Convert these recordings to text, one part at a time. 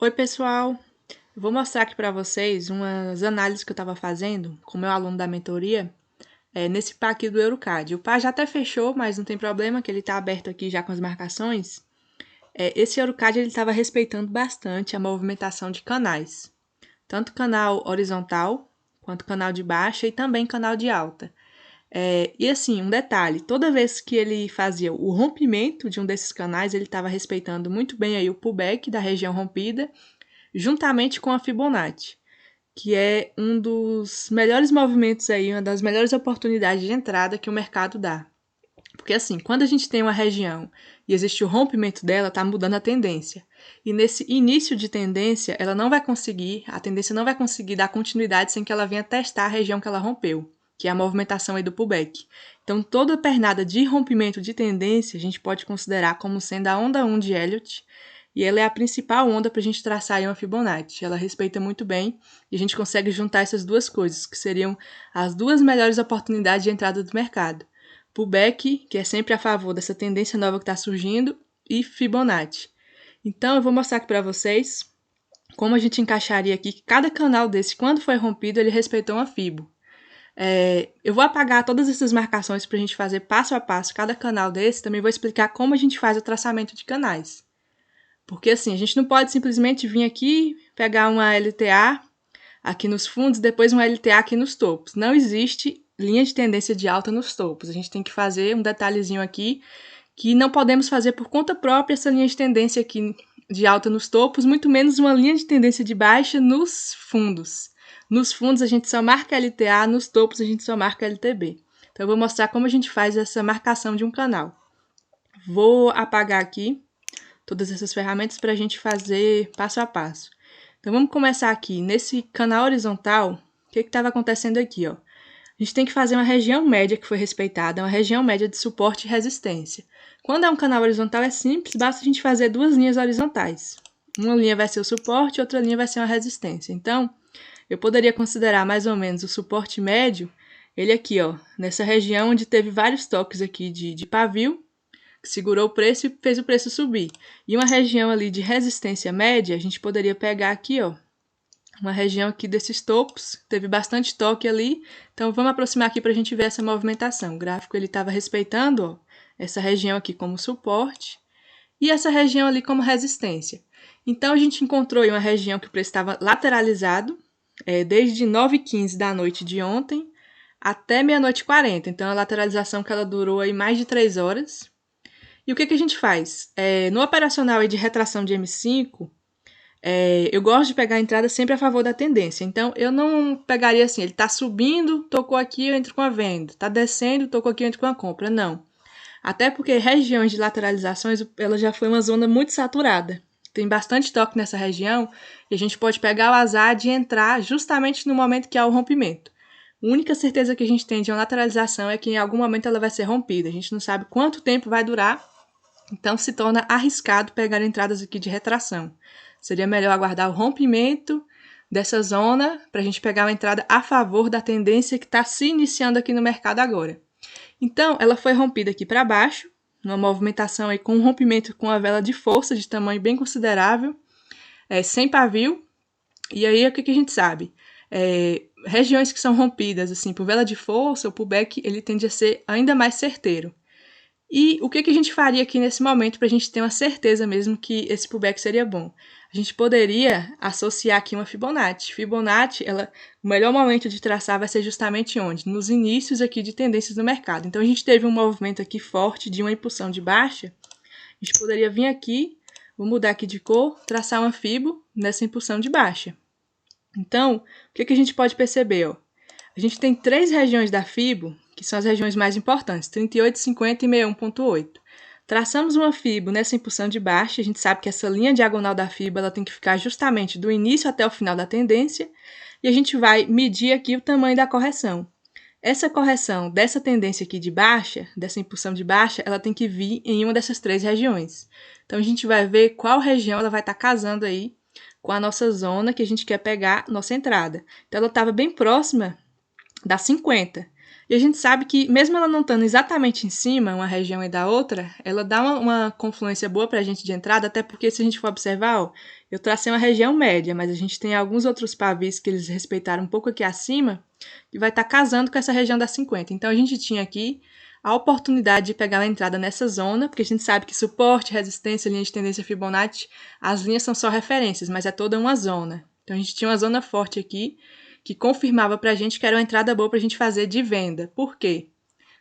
Oi, pessoal! Eu vou mostrar aqui para vocês umas análises que eu estava fazendo com o meu aluno da mentoria nesse par aqui do Eucad. O par já até fechou, mas não tem problema, que ele está aberto aqui já com as marcações. Esse Eucad ele estava respeitando bastante a movimentação de canais, tanto canal horizontal, quanto canal de baixa e também canal de alta. E assim, um detalhe, toda vez que ele fazia o rompimento de um desses canais, ele estava respeitando muito bem aí o pullback da região rompida, juntamente com a Fibonacci, que é um dos melhores movimentos aí, uma das melhores oportunidades de entrada que o mercado dá. Porque assim, quando a gente tem uma região e existe o rompimento dela, está mudando a tendência. E nesse início de tendência, a tendência não vai conseguir dar continuidade sem que ela venha testar a região que ela rompeu, que é a movimentação aí do pullback. Então, toda pernada de rompimento de tendência, a gente pode considerar como sendo a onda 1 de Elliott, e ela é a principal onda para a gente traçar aí uma Fibonacci. Ela respeita muito bem e a gente consegue juntar essas duas coisas, que seriam as duas melhores oportunidades de entrada do mercado. Pullback, que é sempre a favor dessa tendência nova que está surgindo, e Fibonacci. Então, eu vou mostrar aqui para vocês como a gente encaixaria aqui que cada canal desse, quando foi rompido, ele respeitou uma Fibo. Eu vou apagar todas essas marcações para a gente fazer passo a passo cada canal desse. Também vou explicar como a gente faz o traçamento de canais. Porque assim, a gente não pode simplesmente vir aqui, pegar uma LTA aqui nos fundos, depois uma LTA aqui nos topos. Não existe linha de tendência de alta nos topos. A gente tem que fazer um detalhezinho aqui, que não podemos fazer por conta própria essa linha de tendência aqui de alta nos topos, muito menos uma linha de tendência de baixa nos fundos. Nos fundos a gente só marca LTA, nos topos a gente só marca LTB. Então eu vou mostrar como a gente faz essa marcação de um canal. Vou apagar aqui todas essas ferramentas para a gente fazer passo a passo. Então vamos começar aqui. Nesse canal horizontal, o que estava acontecendo aqui? Ó? A gente tem que fazer uma região média que foi respeitada, uma região média de suporte e resistência. Quando é um canal horizontal é simples, basta a gente fazer duas linhas horizontais. Uma linha vai ser o suporte, outra linha vai ser uma resistência. Então, eu poderia considerar mais ou menos o suporte médio, ele aqui, ó, nessa região onde teve vários toques aqui de pavio, que segurou o preço e fez o preço subir. E uma região ali de resistência média, a gente poderia pegar aqui, ó, uma região aqui desses topos, teve bastante toque ali, então vamos aproximar aqui para a gente ver essa movimentação. O gráfico ele estava respeitando, ó, essa região aqui como suporte e essa região ali como resistência. Então a gente encontrou aí uma região que o preço estava lateralizado, desde 9h15 da noite de ontem até meia-noite e 40. Então a lateralização que ela durou aí mais de 3 horas. E o que a gente faz? No operacional de retração de M5, eu gosto de pegar a entrada sempre a favor da tendência. Então, eu não pegaria assim, ele está subindo, tocou aqui, eu entro com a venda. Está descendo, tocou aqui, eu entro com a compra. Não. Até porque regiões de lateralizações, ela já foi uma zona muito saturada. Tem bastante toque nessa região e a gente pode pegar o azar de entrar justamente no momento que há o rompimento. A única certeza que a gente tem de uma lateralização é que em algum momento ela vai ser rompida. A gente não sabe quanto tempo vai durar, então se torna arriscado pegar entradas aqui de retração. Seria melhor aguardar o rompimento dessa zona para a gente pegar uma entrada a favor da tendência que está se iniciando aqui no mercado agora. Então, ela foi rompida aqui para baixo, numa movimentação aí com um rompimento com a vela de força de tamanho bem considerável, sem pavio. E aí, o que a gente sabe? Regiões que são rompidas assim por vela de força, o pullback ele tende a ser ainda mais certeiro. E o que a gente faria aqui nesse momento para a gente ter uma certeza mesmo que esse pullback seria bom? A gente poderia associar aqui uma Fibonacci. Fibonacci, o melhor momento de traçar vai ser justamente onde? Nos inícios aqui de tendências no mercado. Então, a gente teve um movimento aqui forte de uma impulsão de baixa. A gente poderia vir aqui, vou mudar aqui de cor, traçar uma Fibo nessa impulsão de baixa. Então, o que a gente pode perceber? Ó? A gente tem três regiões da Fibo, que são as regiões mais importantes, 38, 50 e 61,8. Traçamos uma Fibo nessa impulsão de baixa, a gente sabe que essa linha diagonal da Fibo ela tem que ficar justamente do início até o final da tendência, e a gente vai medir aqui o tamanho da correção. Essa correção dessa tendência aqui de baixa, dessa impulsão de baixa, ela tem que vir em uma dessas três regiões. Então, a gente vai ver qual região ela vai estar casando aí com a nossa zona que a gente quer pegar nossa entrada. Então, ela estava bem próxima da 50. E a gente sabe que, mesmo ela não estando exatamente em cima, uma região e da outra, ela dá uma confluência boa para a gente de entrada, até porque, se a gente for observar, ó, eu tracei uma região média, mas a gente tem alguns outros pavis que eles respeitaram um pouco aqui acima, que vai estar casando com essa região das 50. Então, a gente tinha aqui a oportunidade de pegar uma entrada nessa zona, porque a gente sabe que suporte, resistência, linha de tendência Fibonacci, as linhas são só referências, mas é toda uma zona. Então, a gente tinha uma zona forte aqui, que confirmava para a gente que era uma entrada boa para a gente fazer de venda. Por quê?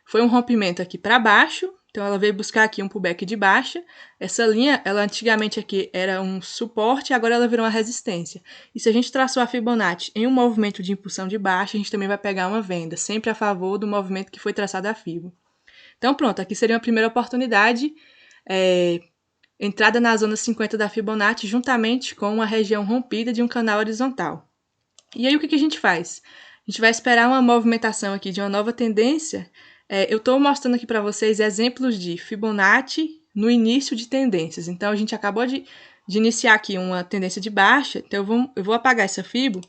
Foi um rompimento aqui para baixo, então ela veio buscar aqui um pullback de baixa. Essa linha, ela antigamente aqui era um suporte, agora ela virou uma resistência. E se a gente traçou a Fibonacci em um movimento de impulsão de baixa, a gente também vai pegar uma venda, sempre a favor do movimento que foi traçado a Fibo. Então pronto, aqui seria uma primeira oportunidade, entrada na zona 50 da Fibonacci, juntamente com uma região rompida de um canal horizontal. E aí o que a gente faz? A gente vai esperar uma movimentação aqui de uma nova tendência. Eu estou mostrando aqui para vocês exemplos de Fibonacci no início de tendências. Então, a gente acabou de iniciar aqui uma tendência de baixa. Então, eu vou apagar essa Fibo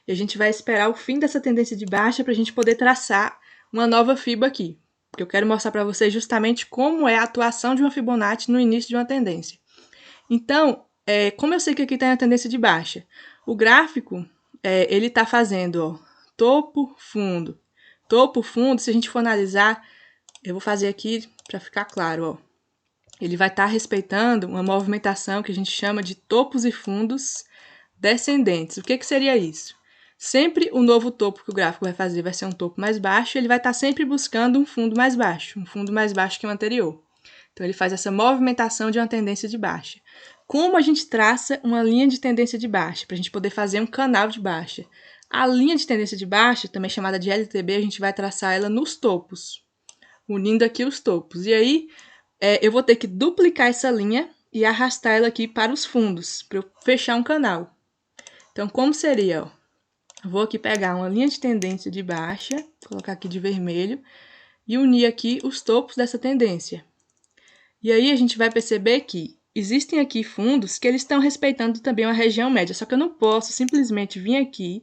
e a gente vai esperar o fim dessa tendência de baixa para a gente poder traçar uma nova Fibo aqui. Porque eu quero mostrar para vocês justamente como é a atuação de uma Fibonacci no início de uma tendência. Então, como eu sei que aqui está uma tendência de baixa, o gráfico... ele está fazendo, ó, topo, fundo. Topo, fundo, se a gente for analisar, eu vou fazer aqui para ficar claro, ó. Ele vai estar respeitando uma movimentação que a gente chama de topos e fundos descendentes. O que seria isso? Sempre o novo topo que o gráfico vai fazer vai ser um topo mais baixo, ele vai estar sempre buscando um fundo mais baixo que o anterior. Então, ele faz essa movimentação de uma tendência de baixa. Como a gente traça uma linha de tendência de baixa? Para a gente poder fazer um canal de baixa. A linha de tendência de baixa, também chamada de LTB, a gente vai traçar ela nos topos, unindo aqui os topos. E aí, eu vou ter que duplicar essa linha e arrastar ela aqui para os fundos, para eu fechar um canal. Então, como seria? Ó, eu vou aqui pegar uma linha de tendência de baixa, colocar aqui de vermelho, e unir aqui os topos dessa tendência. E aí a gente vai perceber que existem aqui fundos que eles estão respeitando também uma região média, só que eu não posso simplesmente vir aqui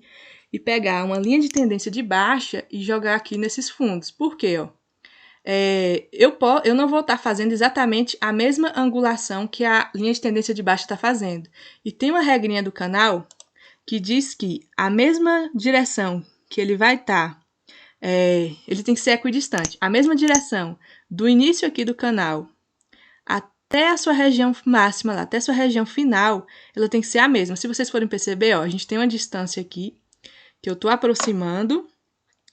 e pegar uma linha de tendência de baixa e jogar aqui nesses fundos. Por quê? Ó? Eu não vou estar fazendo exatamente a mesma angulação que a linha de tendência de baixa está fazendo. E tem uma regrinha do canal que diz que a mesma direção que ele vai estar, ele tem que ser equidistante. A mesma direção do início aqui do canal até a sua região máxima, lá, até a sua região final, ela tem que ser a mesma. Se vocês forem perceber, ó, a gente tem uma distância aqui, que eu estou aproximando,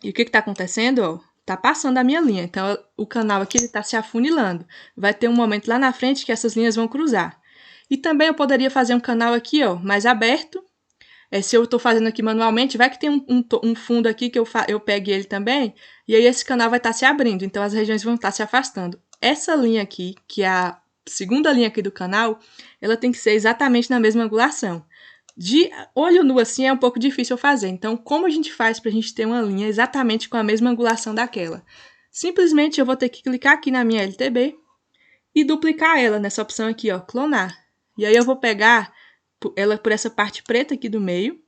e o que está acontecendo? Ó, tá passando a minha linha, então o canal aqui está se afunilando. Vai ter um momento lá na frente que essas linhas vão cruzar. E também eu poderia fazer um canal aqui, ó, mais aberto. Se eu estou fazendo aqui manualmente, vai que tem um fundo aqui que eu pegue ele também, e aí esse canal vai estar se abrindo, então as regiões vão estar se afastando. Essa linha aqui, que é a segunda linha aqui do canal, ela tem que ser exatamente na mesma angulação. De olho nu assim é um pouco difícil eu fazer, então como a gente faz para a gente ter uma linha exatamente com a mesma angulação daquela? Simplesmente eu vou ter que clicar aqui na minha LTB e duplicar ela nessa opção aqui, ó, clonar. E aí eu vou pegar ela por essa parte preta aqui do meio,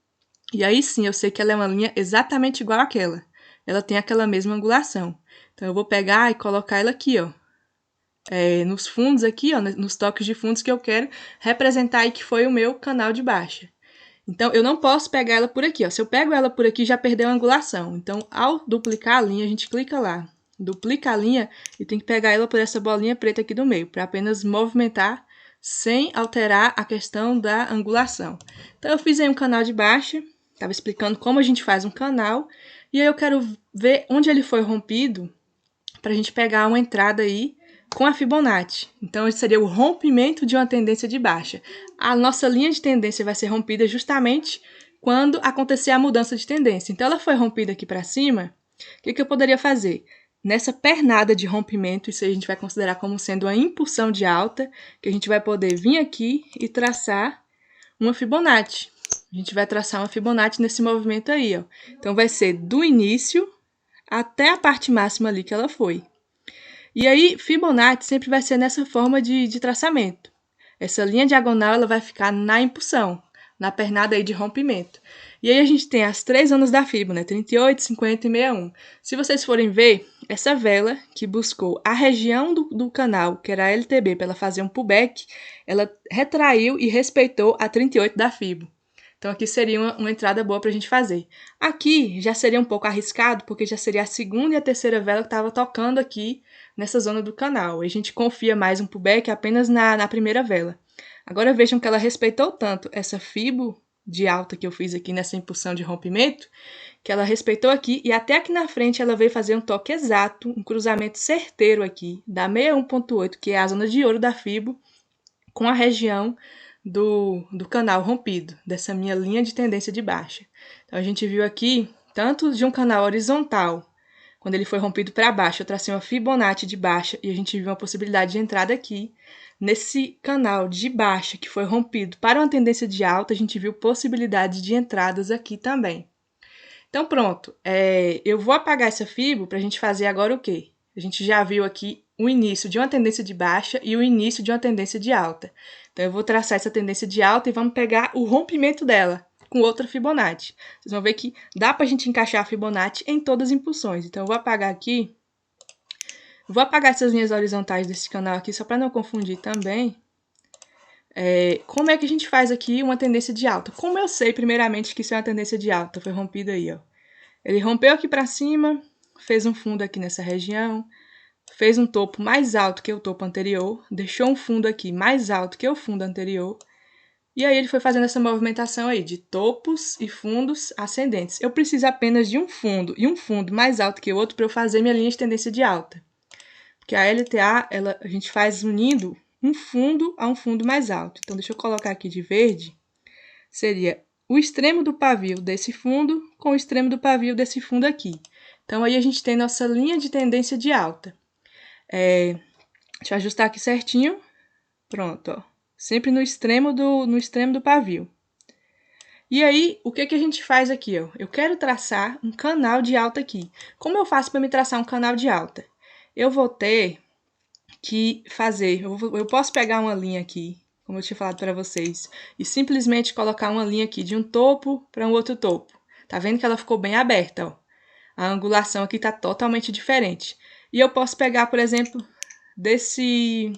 e aí sim eu sei que ela é uma linha exatamente igual àquela. Ela tem aquela mesma angulação. Então eu vou pegar e colocar ela aqui, ó. Nos fundos aqui, ó, nos toques de fundos que eu quero representar aí que foi o meu canal de baixa. Então, eu não posso pegar ela por aqui, ó. Se eu pego ela por aqui, já perdeu a angulação. Então, ao duplicar a linha, a gente clica lá, duplica a linha e tem que pegar ela por essa bolinha preta aqui do meio, para apenas movimentar sem alterar a questão da angulação. Então, eu fiz aí um canal de baixa, estava explicando como a gente faz um canal, e aí eu quero ver onde ele foi rompido, para a gente pegar uma entrada aí com a Fibonacci. Então, esse seria o rompimento de uma tendência de baixa. A nossa linha de tendência vai ser rompida justamente quando acontecer a mudança de tendência. Então, ela foi rompida aqui para cima. O que eu poderia fazer? Nessa pernada de rompimento, isso aí a gente vai considerar como sendo uma impulsão de alta, que a gente vai poder vir aqui e traçar uma Fibonacci. A gente vai traçar uma Fibonacci nesse movimento aí, ó. Então, vai ser do início até a parte máxima ali que ela foi. E aí, Fibonacci sempre vai ser nessa forma de traçamento. Essa linha diagonal ela vai ficar na impulsão. na pernada aí de rompimento. E aí a gente tem as 3 zonas da fibra, né? 38, 50 e 61. Se vocês forem ver, essa vela que buscou a região do canal, que era a LTB, para ela fazer um pullback, ela retraiu e respeitou a 38 da fibra. Então aqui seria uma entrada boa para a gente fazer. Aqui já seria um pouco arriscado, porque já seria a segunda e a terceira vela que estava tocando aqui nessa zona do canal. A gente confia mais um pullback apenas na primeira vela. Agora vejam que ela respeitou tanto essa fibra de alta que eu fiz aqui nessa impulsão de rompimento, que ela respeitou aqui e até aqui na frente ela veio fazer um toque exato, um cruzamento certeiro aqui da 61.8, que é a zona de ouro da fibra, com a região do canal rompido, dessa minha linha de tendência de baixa. Então a gente viu aqui, tanto de um canal horizontal, quando ele foi rompido para baixo, eu tracei uma Fibonacci de baixa e a gente viu uma possibilidade de entrada aqui. Nesse canal de baixa que foi rompido para uma tendência de alta, a gente viu possibilidade de entradas aqui também. Então pronto, eu vou apagar essa fibra para a gente fazer agora o quê? A gente já viu aqui o início de uma tendência de baixa e o início de uma tendência de alta. Então eu vou traçar essa tendência de alta e vamos pegar o rompimento dela com outra Fibonacci. Vocês vão ver que dá para a gente encaixar a Fibonacci em todas as impulsões. Então eu vou apagar aqui. Vou apagar essas linhas horizontais desse canal aqui, só para não confundir também. Como é que a gente faz aqui uma tendência de alta? Como eu sei, primeiramente, que isso é uma tendência de alta? Foi rompido aí, ó. Ele rompeu aqui para cima, fez um fundo aqui nessa região, fez um topo mais alto que o topo anterior, deixou um fundo aqui mais alto que o fundo anterior, e aí ele foi fazendo essa movimentação aí de topos e fundos ascendentes. Eu preciso apenas de um fundo e um fundo mais alto que o outro para eu fazer minha linha de tendência de alta. Porque a LTA, a gente faz unindo um fundo a um fundo mais alto. Então, deixa eu colocar aqui de verde. Seria o extremo do pavio desse fundo com o extremo do pavio desse fundo aqui. Então, aí a gente tem nossa linha de tendência de alta. Deixa eu ajustar aqui certinho. Pronto, ó. Sempre no extremo do pavio. E aí, o que a gente faz aqui, ó? Eu quero traçar um canal de alta aqui. Como eu faço para me traçar um canal de alta? Eu vou ter que fazer... Eu posso pegar uma linha aqui, como eu tinha falado para vocês, e simplesmente colocar uma linha aqui de um topo para um outro topo. Tá vendo que ela ficou bem aberta, ó? A angulação aqui tá totalmente diferente. E eu posso pegar, por exemplo, desse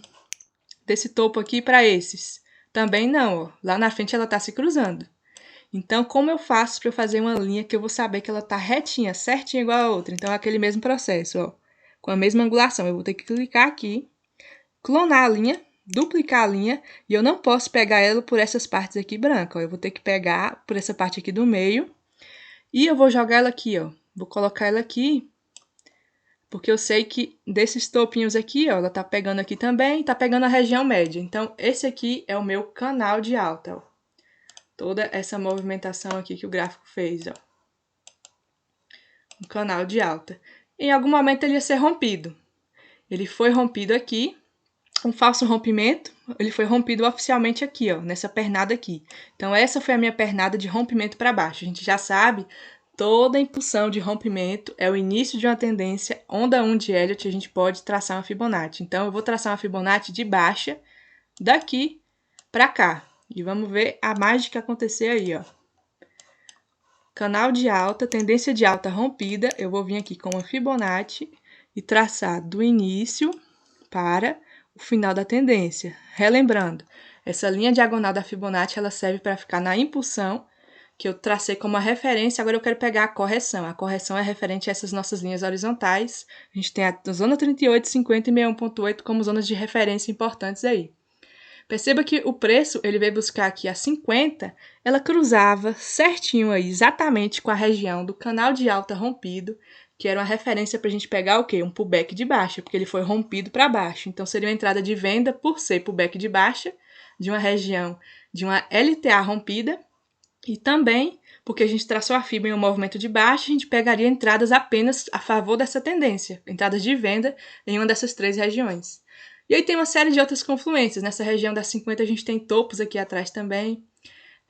topo aqui para esses. Também não, ó. Lá na frente ela tá se cruzando. Então, como eu faço para eu fazer uma linha que eu vou saber que ela tá retinha, certinha igual a outra? Então, é aquele mesmo processo, ó. Com a mesma angulação. Eu vou ter que clicar aqui, clonar a linha, duplicar a linha, e eu não posso pegar ela por essas partes aqui brancas, ó. Eu vou ter que pegar por essa parte aqui do meio, e eu vou jogar ela aqui, ó. Vou colocar ela aqui, porque eu sei que desses topinhos aqui, ó, ela tá pegando aqui também, tá pegando a região média. Então, esse aqui é o meu canal de alta, ó. Toda essa movimentação aqui que o gráfico fez, ó. Um canal de alta. Em algum momento ele ia ser rompido. Ele foi rompido aqui, um falso rompimento, ele foi rompido oficialmente aqui, ó, nessa pernada aqui. Então, essa foi a minha pernada de rompimento para baixo. A gente já sabe, toda impulsão de rompimento é o início de uma tendência, onda 1 de Elliott, a gente pode traçar uma Fibonacci. Então, eu vou traçar uma Fibonacci de baixa daqui para cá. E vamos ver a mágica acontecer aí, ó. Canal de alta, tendência de alta rompida. Eu vou vir aqui com uma Fibonacci e traçar do início para o final da tendência. Relembrando, essa linha diagonal da Fibonacci, ela serve para ficar na impulsão, que eu tracei como a referência. Agora eu quero pegar a correção. A correção é referente a essas nossas linhas horizontais. A gente tem a zona 38, 50 e 61.8 como zonas de referência importantes aí. Perceba que o preço, ele veio buscar aqui a 50, ela cruzava certinho aí, exatamente com a região do canal de alta rompido, que era uma referência para a gente pegar o quê? Um pullback de baixa, porque ele foi rompido para baixo. Então, seria uma entrada de venda por ser pullback de baixa, de uma região, de uma LTA rompida, e também, porque a gente traçou a fibra em um movimento de baixa, a gente pegaria entradas apenas a favor dessa tendência, entradas de venda em uma dessas 3 regiões. E aí tem uma série de outras confluências. Nessa região das 50 a gente tem topos aqui atrás também.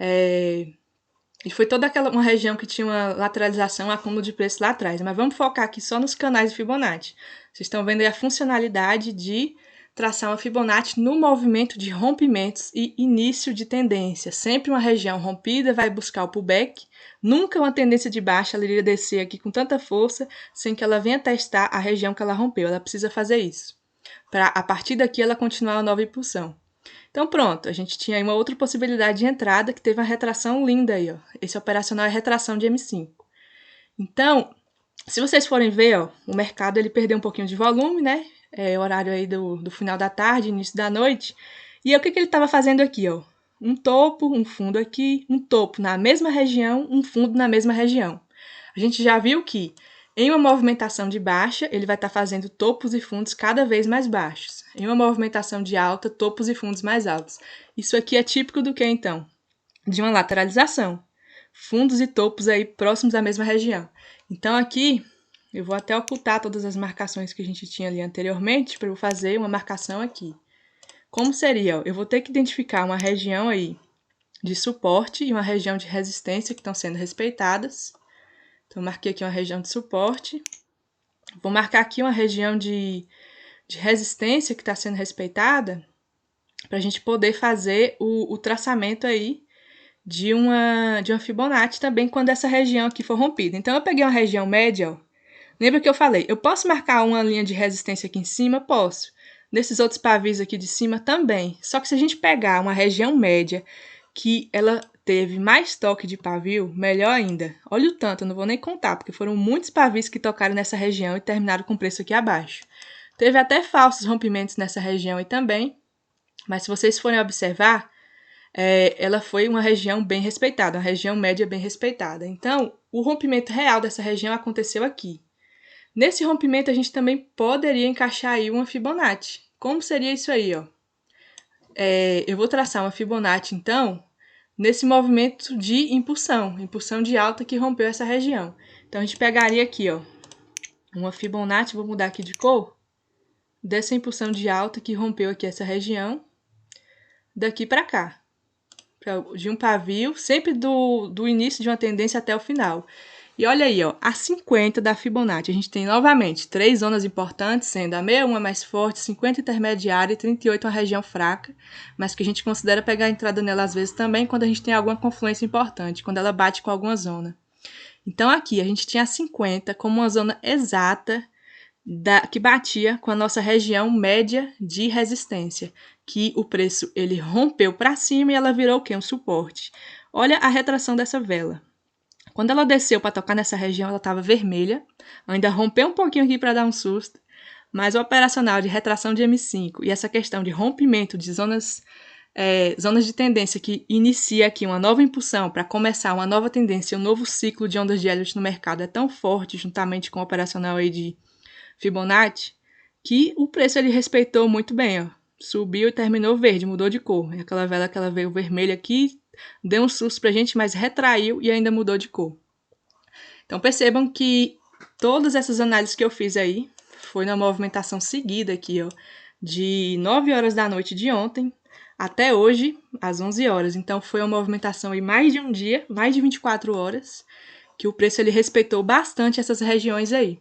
E foi toda uma região que tinha uma lateralização, acúmulo de preço lá atrás. Mas vamos focar aqui só nos canais de Fibonacci. Vocês estão vendo aí a funcionalidade de traçar uma Fibonacci no movimento de rompimentos e início de tendência. Sempre uma região rompida vai buscar o pullback, nunca uma tendência de baixa ela iria descer aqui com tanta força sem que ela venha testar a região que ela rompeu. Ela precisa fazer isso, para a partir daqui ela continuar a nova impulsão. Então pronto, a gente tinha aí uma outra possibilidade de entrada que teve uma retração linda aí, ó. Esse operacional é retração de M5. Então, se vocês forem ver, ó, o mercado ele perdeu um pouquinho de volume, né? É horário aí do final da tarde, início da noite. E aí, o que ele estava fazendo aqui, ó? Um topo, um fundo aqui, um topo na mesma região, um fundo na mesma região. A gente já viu que em uma movimentação de baixa, ele vai estar fazendo topos e fundos cada vez mais baixos. Em uma movimentação de alta, topos e fundos mais altos. Isso aqui é típico do que, então? De uma lateralização. Fundos e topos aí próximos da mesma região. Então aqui, eu vou até ocultar todas as marcações que a gente tinha ali anteriormente para eu fazer uma marcação aqui. Como seria? Eu vou ter que identificar uma região aí de suporte e uma região de resistência que estão sendo respeitadas. Então, marquei aqui uma região de suporte. Vou marcar aqui uma região de resistência que está sendo respeitada para a gente poder fazer o traçamento aí de uma Fibonacci também quando essa região aqui for rompida. Então, eu peguei uma região média, ó. Lembra que eu falei? Eu posso marcar uma linha de resistência aqui em cima? Posso. Nesses outros pavis aqui de cima também. Só que se a gente pegar uma região média que ela teve mais toque de pavio, melhor ainda. Olha o tanto, eu não vou nem contar, porque foram muitos pavis que tocaram nessa região e terminaram com preço aqui abaixo. Teve até falsos rompimentos nessa região aí também, mas se vocês forem observar, ela foi uma região bem respeitada, uma região média bem respeitada. Então, o rompimento real dessa região aconteceu aqui. Nesse rompimento, a gente também poderia encaixar aí uma Fibonacci. Como seria isso aí, ó? Eu vou traçar uma Fibonacci, então, nesse movimento de impulsão de alta que rompeu essa região. Então, a gente pegaria aqui, ó, uma Fibonacci, vou mudar aqui de cor, dessa impulsão de alta que rompeu aqui essa região, daqui para cá. De um pavio, sempre do início de uma tendência até o final. E olha aí, ó, a 50 da Fibonacci. A gente tem novamente 3 zonas importantes, sendo a 61 mais forte, 50 intermediária e 38 uma região fraca, mas que a gente considera pegar a entrada nela às vezes também quando a gente tem alguma confluência importante, quando ela bate com alguma zona. Então aqui a gente tinha a 50 como uma zona exata que batia com a nossa região média de resistência, que o preço ele rompeu para cima e ela virou o quê? Um suporte. Olha a retração dessa vela. Quando ela desceu para tocar nessa região, ela estava vermelha, ainda rompeu um pouquinho aqui para dar um susto, mas o operacional de retração de M5 e essa questão de rompimento de zonas de tendência que inicia aqui uma nova impulsão para começar uma nova tendência, um novo ciclo de ondas de Elliott no mercado é tão forte, juntamente com o operacional aí de Fibonacci, que o preço ele respeitou muito bem, ó. Subiu e terminou verde, mudou de cor. E aquela vela que ela veio vermelha aqui, deu um susto pra gente, mas retraiu e ainda mudou de cor. Então percebam que todas essas análises que eu fiz aí foi na movimentação seguida aqui, ó, de 9 horas da noite de ontem até hoje, às 11 horas. Então foi uma movimentação aí mais de um dia, mais de 24 horas, que o preço ele respeitou bastante essas regiões aí.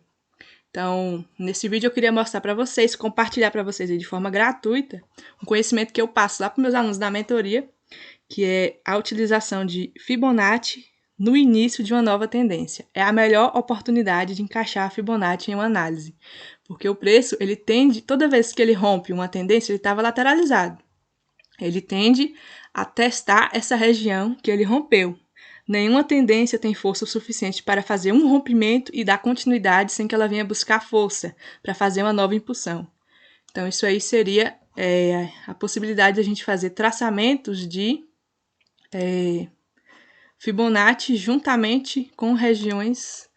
Então, nesse vídeo eu queria mostrar para vocês, compartilhar para vocês aí de forma gratuita, um conhecimento que eu passo lá para meus alunos da mentoria, que é a utilização de Fibonacci no início de uma nova tendência. É a melhor oportunidade de encaixar a Fibonacci em uma análise, porque o preço, ele tende, toda vez que ele rompe uma tendência, ele estava lateralizado. Ele tende a testar essa região que ele rompeu. Nenhuma tendência tem força o suficiente para fazer um rompimento e dar continuidade sem que ela venha buscar força para fazer uma nova impulsão. Então, isso aí seria a possibilidade de a gente fazer traçamentos de Fibonacci juntamente com regiões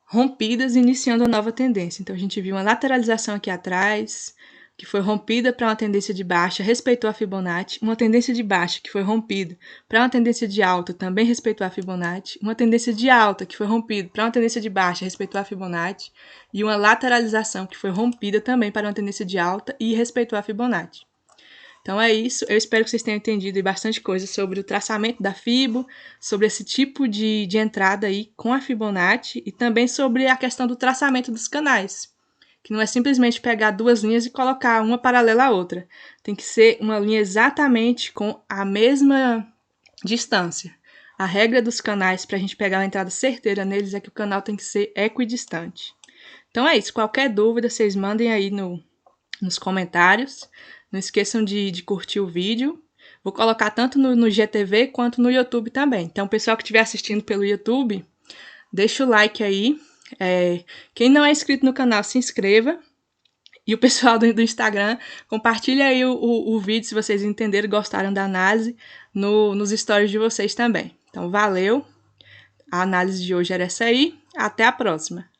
rompidas, iniciando a nova tendência. Então, a gente viu uma lateralização aqui atrás, que foi rompida para uma tendência de baixa, respeitou a Fibonacci. Uma tendência de baixa que foi rompida para uma tendência de alta, também respeitou a Fibonacci. Uma tendência de alta que foi rompida para uma tendência de baixa, respeitou a Fibonacci. E uma lateralização que foi rompida também para uma tendência de alta e respeitou a Fibonacci. Então é isso, eu espero que vocês tenham entendido bastante coisa sobre o traçamento da Fibo, sobre esse tipo de entrada aí com a Fibonacci e também sobre a questão do traçamento dos canais. que não é simplesmente pegar duas linhas e colocar uma paralela à outra. Tem que ser uma linha exatamente com a mesma distância. A regra dos canais para a gente pegar uma entrada certeira neles é que o canal tem que ser equidistante. Então é isso. Qualquer dúvida, vocês mandem aí nos comentários. Não esqueçam de curtir o vídeo. Vou colocar tanto no GTV quanto no YouTube também. Então, o pessoal que estiver assistindo pelo YouTube, deixa o like aí. Quem não é inscrito no canal, se inscreva. E o pessoal do Instagram, compartilha aí o vídeo se vocês entenderam e gostaram da análise nos stories de vocês também. Então, valeu! A análise de hoje era essa aí. Até a próxima!